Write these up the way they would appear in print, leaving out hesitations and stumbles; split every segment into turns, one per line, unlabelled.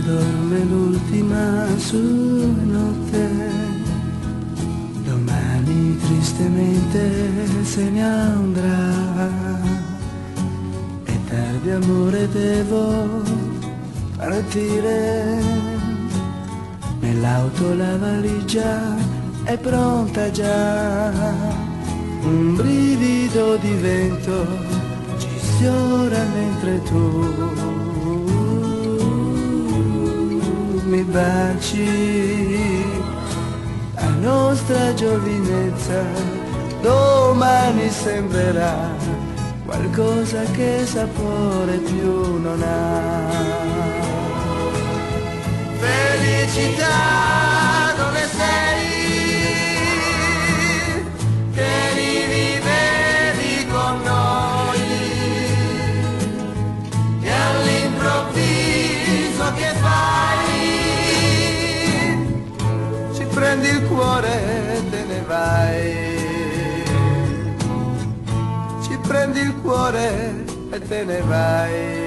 dorme l'ultima sua notte, domani tristemente se ne andrà. È tardi amore, devo partire, nell'auto la valigia è pronta già. Un brivido di vento ci sfiora mentre tu mi baci. La nostra giovinezza domani sembrerà qualcosa che sapore più non ha. Felicità, dove sei? Che rivivevi con noi e all'improvviso che fai? Ci prendi il cuore e te ne vai. Ci prendi il cuore e te ne vai.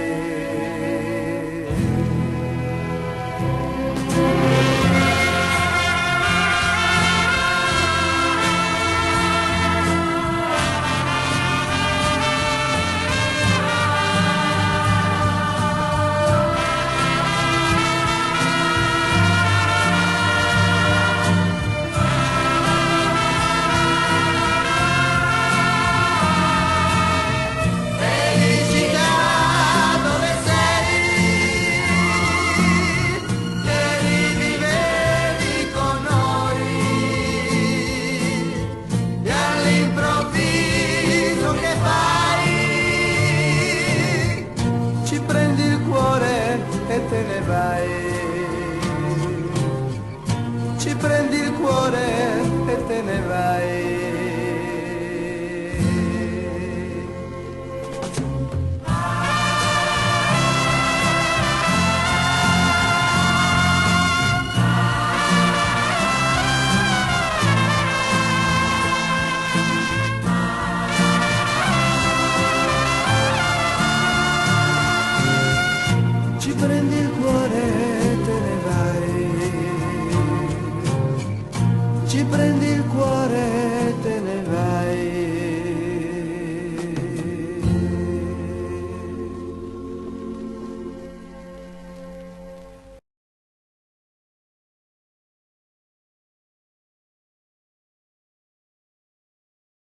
E te ne vai, ci prendi il cuore